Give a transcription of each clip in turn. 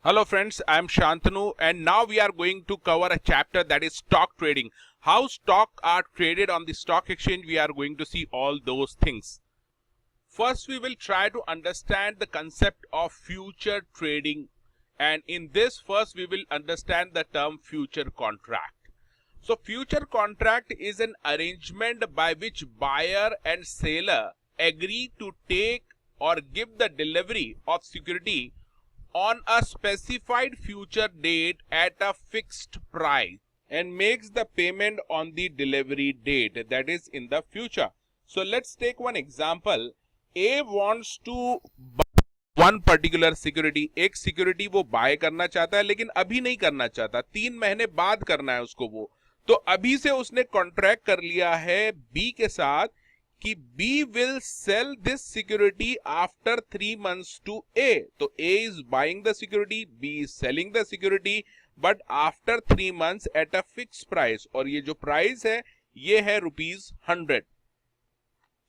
Hello friends, I am Shantanu and now we are going to cover a chapter that is stock trading. How stock are traded on the stock exchange, we are going to see all those things. First, we will try to understand the concept of future trading, and in this first we will understand the term future contract. So future contract is an arrangement by which buyer and seller agree to take or give the delivery of security on a specified future date at a fixed price and makes the payment on the delivery date, that is in the future. So let's take one example. A wants to buy one particular security. एक security वो bye करना चाहता है लेकिन अभी नहीं करना चाहता, 3 महीने बाद करना है उसको वो। तो अभी से उसने कॉन्ट्रैक्ट कर लिया है बी के साथ कि B will sell this security after 3 months to A. तो A is buying the security, B is selling the security, but after 3 months at a fixed price. और ये जो प्राइस है ये है ₹100.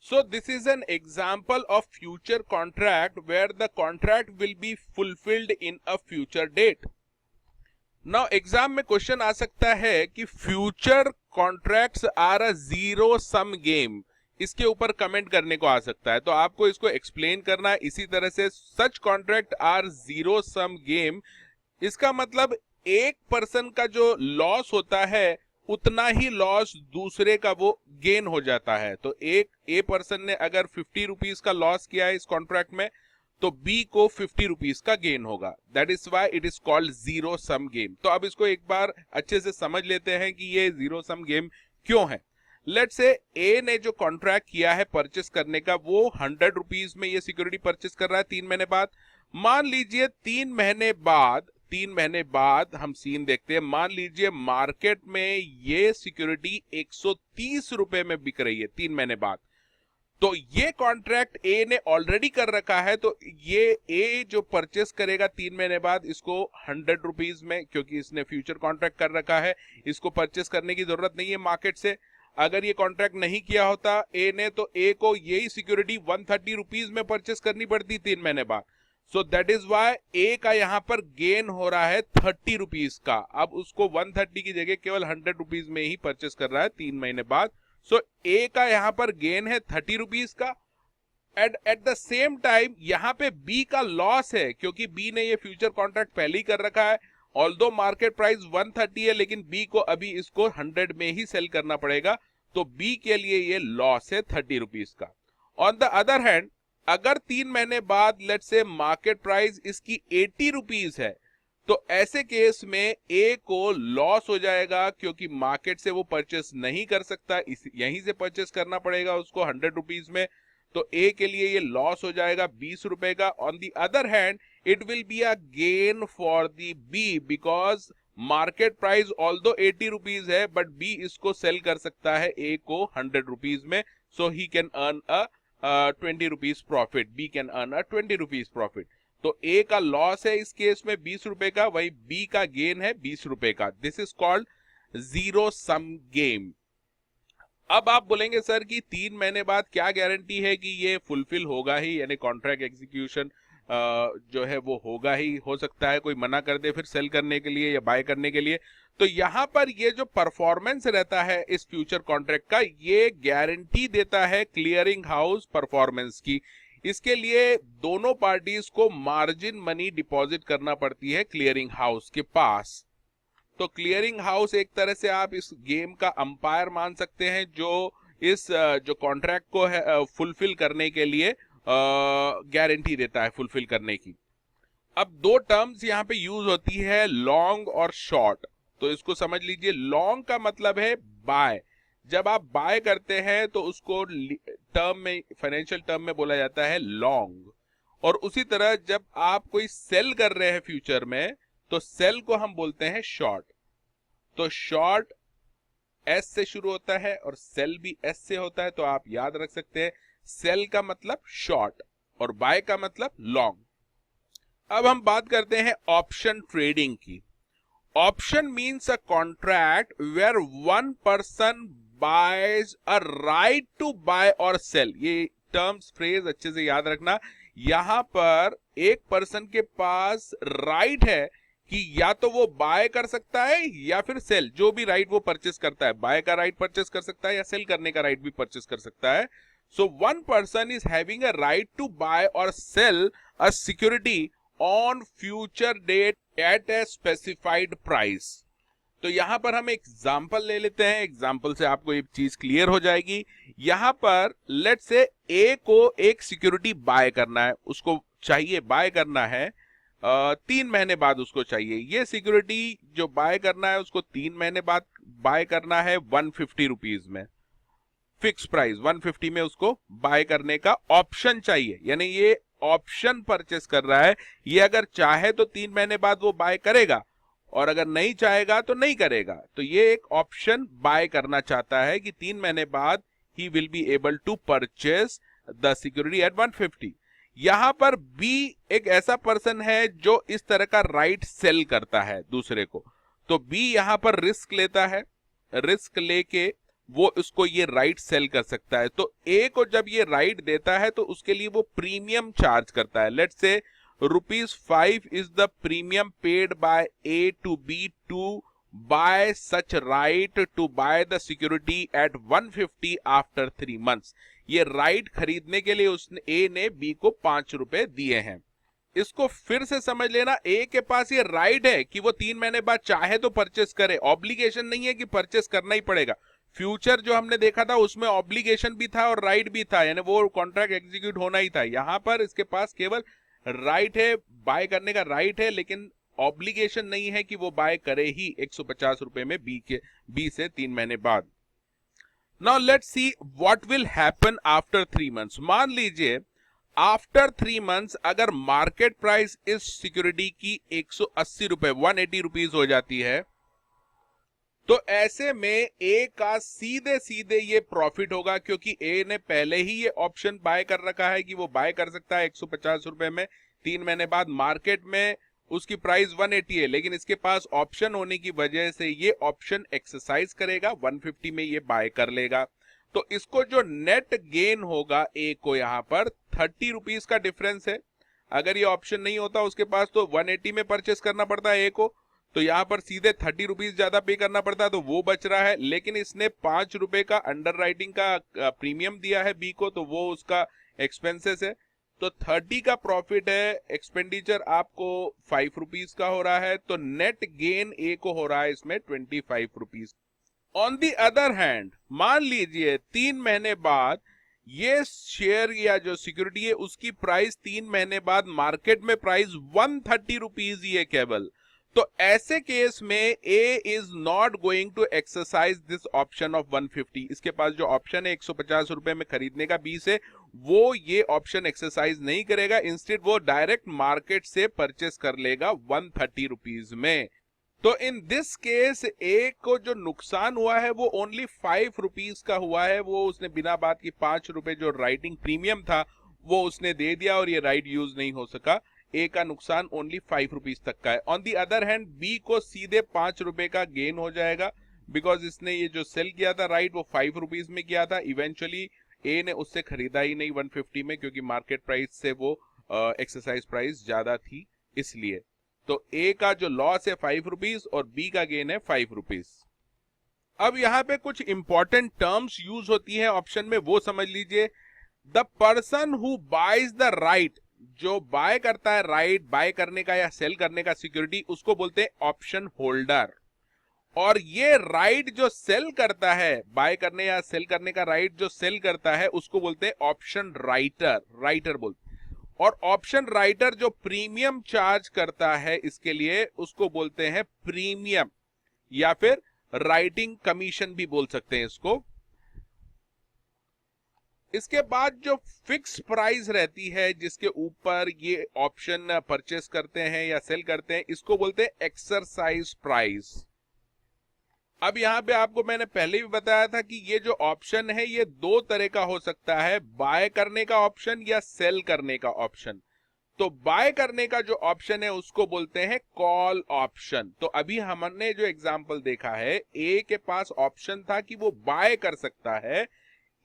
So this is an example of future contract where the contract will be fulfilled in a future date. Now exam में question आ सकता है कि future contracts are a zero sum game, इसके ऊपर कमेंट करने को आ सकता है, तो आपको इसको एक्सप्लेन करना है इसी तरह से। Such contract are zero sum game, इसका मतलब एक पर्सन का जो लॉस होता है उतना ही लॉस दूसरे का वो गेन हो जाता है। तो एक ए पर्सन ने अगर 50 रुपीज का लॉस किया है इस कॉन्ट्रैक्ट में, तो बी को 50 रुपीज का गेन होगा। That is why it is called zero sum game. तो अब इसको एक बार अच्छे से समझ लेते हैं कि ये जीरो सम गेम क्यों है। लेट्स से ए ने जो कॉन्ट्रैक्ट किया है परचेस करने का, वो 100 रुपीज में ये सिक्योरिटी परचेस कर रहा है 3 महीने बाद। मान लीजिए 3 महीने बाद हम सीन देखते हैं, मान लीजिए मार्केट में ये सिक्योरिटी 130 रुपए में बिक रही है 3 महीने बाद। तो ये कॉन्ट्रैक्ट ए ने ऑलरेडी कर रखा है, तो ये ए जो परचेस करेगा 3 महीने बाद इसको 100 रुपीज में, क्योंकि इसने फ्यूचर कॉन्ट्रैक्ट कर रखा है, इसको परचेस करने की जरूरत नहीं है मार्केट से। अगर ये कॉन्ट्रैक्ट नहीं किया होता ए ने, तो ए को यही सिक्योरिटी 130 रुपीज में परचेस करनी पड़ती 3 महीने बाद। सो दैट इज वाई ए का यहां पर गेन हो रहा है 30 रुपीज का। अब उसको 130 की जगह केवल 100 रुपीज में ही परचेस कर रहा है 3 महीने बाद। सो ए का यहां पर गेन है 30 रुपीज का। एट द सेम टाइम यहां पे बी का लॉस है, क्योंकि बी ने ये फ्यूचर कॉन्ट्रैक्ट पहले ही कर रखा है। ऑल्दो मार्केट प्राइस 130 है, लेकिन बी को अभी इसको 100 में ही सेल करना पड़ेगा, तो बी के लिए ये लॉस है 30 रुपीज का। ऑन द अदर हैंड, अगर 3 महीने बाद लेट्स से मार्केट प्राइस इसकी 80 रुपीज है, तो ऐसे केस में ए को लॉस हो जाएगा, क्योंकि मार्केट से वो परचेस नहीं कर सकता, यहीं से परचेस करना पड़ेगा उसको 100 रुपीज में। तो ए के लिए ये लॉस हो जाएगा 20 रुपए का। On the other hand it will be a gain for the B, because market price although 80 rupees है, बट बी इसको सेल कर सकता है ए को 100 रुपीज में। So he can earn a 20 rupees profit, B can earn a 20 rupees profit. तो A का लॉस है इस केस में 20 रुपए का, वही बी का गेन है 20 रुपए का। This is called zero sum game. अब आप बोलेंगे सर कि 3 महीने बाद क्या गारंटी है कि ये फुलफिल होगा ही, यानी कॉन्ट्रैक्ट एग्जीक्यूशन जो है वो होगा ही। हो सकता है कोई मना कर दे फिर सेल करने के लिए या बाय करने के लिए। तो यहां पर ये जो परफॉर्मेंस रहता है इस फ्यूचर कॉन्ट्रैक्ट का, ये गारंटी देता है क्लियरिंग हाउस परफॉर्मेंस की। इसके लिए दोनों पार्टीज को मार्जिन मनी डिपॉजिट करना पड़ती है क्लियरिंग हाउस के पास। तो क्लियरिंग हाउस एक तरह से आप इस गेम का अंपायर मान सकते हैं, जो इस जो कॉन्ट्रैक्ट को है फुलफिल करने के लिए गारंटी देता है फुलफिल करने की। अब दो टर्म्स यहाँ पे यूज होती है, लॉन्ग और शॉर्ट। तो इसको समझ लीजिए, लॉन्ग का मतलब है बाय। जब आप बाय करते हैं तो उसको टर्म में, फाइनेंशियल टर्म में बोला जाता है लॉन्ग। और उसी तरह जब आप कोई सेल कर रहे हैं फ्यूचर में, तो सेल को हम बोलते हैं शॉर्ट। तो शॉर्ट एस से शुरू होता है और सेल भी एस से होता है, तो आप याद रख सकते हैं सेल का मतलब शॉर्ट और बाय का मतलब लॉन्ग। अब हम बात करते हैं ऑप्शन ट्रेडिंग की। Option means a contract where one person buys a right to buy और सेल। ये टर्म्स फ्रेज अच्छे से याद रखना। यहां पर एक पर्सन के पास राइट है कि या तो वो बाय कर सकता है या फिर सेल, जो भी राइट वो परचेस करता है, बाय का राइट परचेस कर सकता है या सेल करने का राइट भी परचेस कर सकता है. So one person is having a right to buy और sell a security on future date at a specified price. तो यहां पर हम एग्जाम्पल ले लेते हैं, एग्जाम्पल से आपको ये चीज क्लियर हो जाएगी. यहां पर लेट्स से ए को एक सिक्योरिटी बाय करना है, उसको चाहिए बाय करना है 3 महीने बाद उसको चाहिए. ये सिक्योरिटी जो बाय करना है उसको 3 महीने बाद बाय करना है 150 रुपीज में, फिक्स प्राइस 150 में उसको बाय करने का ऑप्शन चाहिए. यानी ये ऑप्शन परचेस कर रहा है, ये अगर चाहे तो 3 महीने बाद वो बाय करेगा और अगर नहीं चाहेगा तो नहीं करेगा. तो ये एक ऑप्शन बाय करना चाहता है कि 3 महीने बाद ही will be able to purchase the security at 150. यहां पर बी एक ऐसा पर्सन है जो इस तरह का राइट सेल करता है दूसरे को. तो बी यहां पर रिस्क लेता है, रिस्क लेके वो उसको ये राइट सेल कर सकता है. तो ए को जब ये राइट देता है तो उसके लिए वो प्रीमियम चार्ज करता है. Let's say ₹5 is the premium paid by A to B to buy such right to buy the security at 150 after 3 months. ये राइट खरीदने के लिए उसने ए ने बी को ₹5 दिए हैं. इसको फिर से समझ लेना, ए के पास ये राइट है कि वो 3 महीने बाद चाहे तो परचेस करे, ऑब्लिगेशन नहीं है कि परचेस करना ही पड़ेगा. फ्यूचर जो हमने देखा था उसमें ऑब्लिगेशन भी था और राइट भी था, यानी वो कॉन्ट्रैक्ट एग्जीक्यूट होना ही था. यहां पर इसके पास केवल राइट है, बाय करने का राइट है, लेकिन ऑब्लिगेशन नहीं है कि वो बाय करे ही 150 रुपए में बी से 3 महीने बाद. Now let's see what will happen after 3 months. मान लीजिए आफ्टर 3 मंथ्स अगर मार्केट प्राइस इस सिक्योरिटी की 180 रुपए 180 रुपीज हो जाती है, तो ऐसे में ए का सीधे सीधे ये प्रॉफिट होगा, क्योंकि ए ने पहले ही ये ऑप्शन बाय कर रखा है कि वो बाय कर सकता है 150 रुपए में 3 महीने बाद. मार्केट में उसकी प्राइस 180 है, लेकिन इसके पास ऑप्शन होने की वजह से ये ऑप्शन एक्सरसाइज करेगा, 150 में ये बाय कर लेगा. तो इसको जो नेट गेन होगा ए को, यहां पर 30 रुपीज का डिफरेंस है. अगर ये ऑप्शन नहीं होता उसके पास तो 180 में परचेस करना पड़ता है ए को, तो यहां पर सीधे 30 रुपीज ज्यादा पे करना पड़ता है, तो वो बच रहा है. लेकिन इसने ₹5 का अंडर राइटिंग का प्रीमियम दिया है बी को, तो वो उसका एक्सपेंसेस है. तो 30 का प्रॉफिट है, एक्सपेंडिचर आपको 5 रुपीज का हो रहा है, तो नेट गेन ए को हो रहा है इसमें 25 rupees. On the other hand मान लीजिए 3 महीने बाद ये शेयर या जो सिक्योरिटी है उसकी प्राइस 3 महीने बाद मार्केट में प्राइस 130 रुपीज ही है केवल. तो ऐसे केस में A is not going to exercise this option of 150. इसके पास जो ऑप्शन है 150 रुपए में खरीदने का बी से, वो ये ऑप्शन एक्सरसाइज नहीं करेगा. इंस्टेड वो डायरेक्ट मार्केट से परचेस कर लेगा 130 रुपीज में. तो इन दिस केस ए को जो नुकसान हुआ है वो ओनली 5 रुपीज का हुआ है. वो उसने बिना बात की ₹5 जो राइटिंग प्रीमियम था वो उसने दे दिया और ये राइट यूज नहीं हो सका. ए का नुकसान ओनली 5 रुपीज तक का है. On the other hand B को सीधे ₹5 का गेन हो जाएगा, बिकॉज इसने ये जो सेल किया था राइट वो 5 रुपीज में किया था. इवेंचुअली ए ने उससे खरीदा ही नहीं 150 में, क्योंकि मार्केट प्राइस से वो एक्सरसाइज प्राइस ज्यादा थी इसलिए. तो ए का जो लॉस है 5 रुपीज और बी का गेन है 5 रुपीज. अब यहाँ पे कुछ इंपॉर्टेंट टर्म्स यूज होती है ऑप्शन में, वो समझ लीजिए. The person who buys the right, जो बाय करता है राइट बाय करने का या सेल करने का सिक्योरिटी, उसको बोलते हैं ऑप्शन होल्डर. और ये राइट जो सेल करता है, बाय करने या सेल करने का राइट जो सेल करता है, उसको बोलते हैं ऑप्शन राइटर, राइटर बोलते. और ऑप्शन राइटर जो प्रीमियम चार्ज करता है इसके लिए, उसको बोलते हैं प्रीमियम, या फिर राइटिंग कमीशन भी बोल सकते हैं इसको. इसके बाद जो फिक्स प्राइस रहती है जिसके ऊपर ये ऑप्शन परचेस करते हैं या सेल करते हैं, इसको बोलते हैं एक्सरसाइज प्राइस. अब यहां पे आपको मैंने पहले भी बताया था कि ये जो ऑप्शन है ये 2 तरह का हो सकता है, बाय करने का ऑप्शन या सेल करने का ऑप्शन. तो बाय करने का जो ऑप्शन है उसको बोलते हैं कॉल ऑप्शन. तो अभी हमने जो एग्जांपल देखा है, ए के पास ऑप्शन था कि वो बाय कर सकता है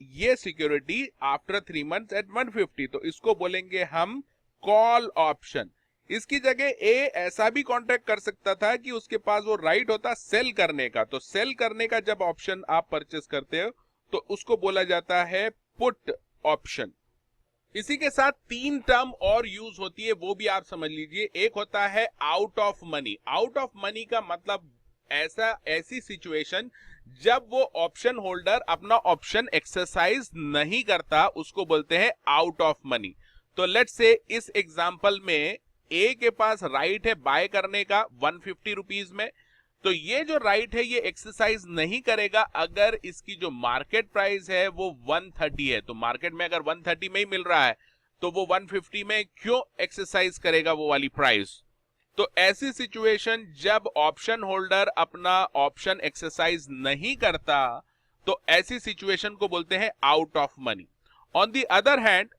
ये सिक्योरिटी आफ्टर 3 मंथ्स एट 150, तो इसको बोलेंगे हम कॉल ऑप्शन। इसकी जगह ए ऐसा भी कॉन्ट्रैक्ट कर सकता था कि उसके पास वो राइट होता सेल करने का, तो सेल करने का जब ऑप्शन आप परचेस करते हो तो उसको बोला जाता है पुट ऑप्शन। इसी के साथ 3 टर्म और यूज होती है, वो भी आप समझ लीजिए। एक होता है out of money. Out of money का मतलब ऐसी सिचुएशन जब वो ऑप्शन होल्डर अपना ऑप्शन एक्सरसाइज नहीं करता, उसको बोलते हैं आउट ऑफ मनी। तो लेट्स से इस एग्जांपल में ए के पास राइट है बाय करने का 150 रुपीज में, तो ये जो राइट है ये एक्सरसाइज नहीं करेगा अगर इसकी जो मार्केट प्राइस है वो 130 है। तो मार्केट में अगर 130 में ही मिल रहा है तो वो 150 में क्यों एक्सरसाइज करेगा वो वाली प्राइस। तो ऐसी सिचुएशन जब ऑप्शन होल्डर अपना ऑप्शन एक्सरसाइज नहीं करता, तो ऐसी सिचुएशन को बोलते हैं out of money. On the other hand,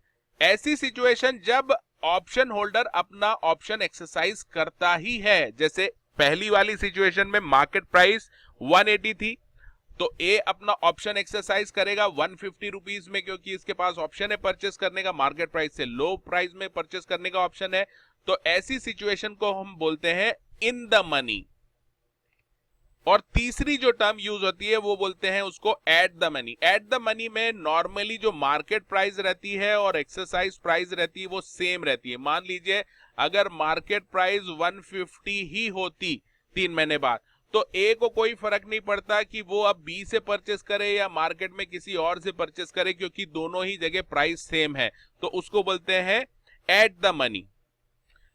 ऐसी सिचुएशन जब ऑप्शन होल्डर अपना ऑप्शन एक्सरसाइज करता ही है, जैसे पहली वाली सिचुएशन में मार्केट प्राइस 180 थी, तो ए अपना ऑप्शन एक्सरसाइज करेगा 150 रुपीज में, क्योंकि इसके पास ऑप्शन है परचेस करने का, मार्केट प्राइस से लो प्राइस में परचेस करने का ऑप्शन है। तो ऐसी सिचुएशन को हम बोलते हैं इन द मनी। और तीसरी जो टर्म यूज होती है वो बोलते हैं उसको at the money. At the money में नॉर्मली जो मार्केट प्राइस रहती है और एक्सरसाइज प्राइस रहती है वो सेम रहती है। मान लीजिए अगर मार्केट प्राइस 150 ही होती 3 महीने बाद, तो ए को कोई फर्क नहीं पड़ता कि वो अब बी से परचेस करे या मार्केट में किसी और से परचेस करे, क्योंकि दोनों ही जगह प्राइस सेम है, तो उसको बोलते हैं एट द मनी।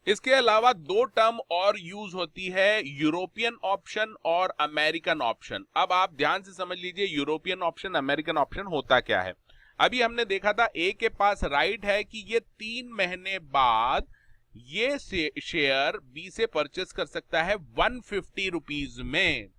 इसके अलावा 2 टर्म और यूज होती है, यूरोपियन ऑप्शन और अमेरिकन ऑप्शन। अब आप ध्यान से समझ लीजिए यूरोपियन ऑप्शन अमेरिकन ऑप्शन होता क्या है। अभी हमने देखा था ए के पास राइट है कि ये 3 महीने बाद ये शेयर बी से परचेस कर सकता है 150 रुपीज में।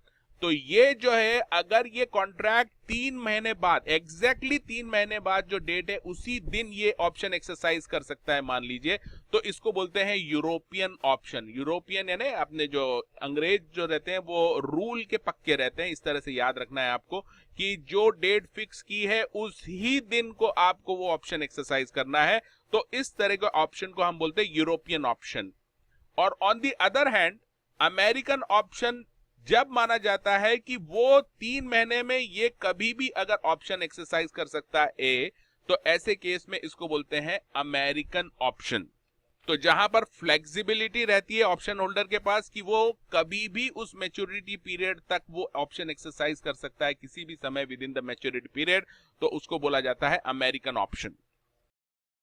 तो ये जो है अगर ये कॉन्ट्रैक्ट 3 महीने बाद, एग्जैक्टली 3 महीने बाद जो डेट है उसी दिन ये ऑप्शन एक्सरसाइज कर सकता है मान लीजिए, तो इसको बोलते हैं यूरोपियन ऑप्शन। यूरोपियन यानी अपने जो अंग्रेज जो रहते हैं वो रूल के पक्के रहते हैं, इस तरह से याद रखना है आपको कि जो डेट फिक्स की है उस ही दिन को आपको वो ऑप्शन एक्सरसाइज करना है। तो इस तरह के ऑप्शन को हम बोलते हैं यूरोपियन ऑप्शन। और on the other hand American option जब माना जाता है कि वो 3 महीने में ये कभी भी अगर ऑप्शन एक्सरसाइज कर सकता है ए, तो ऐसे केस में इसको बोलते हैं अमेरिकन ऑप्शन। तो जहां पर फ्लेक्सिबिलिटी रहती है ऑप्शन होल्डर के पास कि वो कभी भी उस मैच्योरिटी पीरियड तक वो ऑप्शन एक्सरसाइज कर सकता है किसी भी समय with in the maturity period, तो उसको बोला जाता है अमेरिकन ऑप्शन।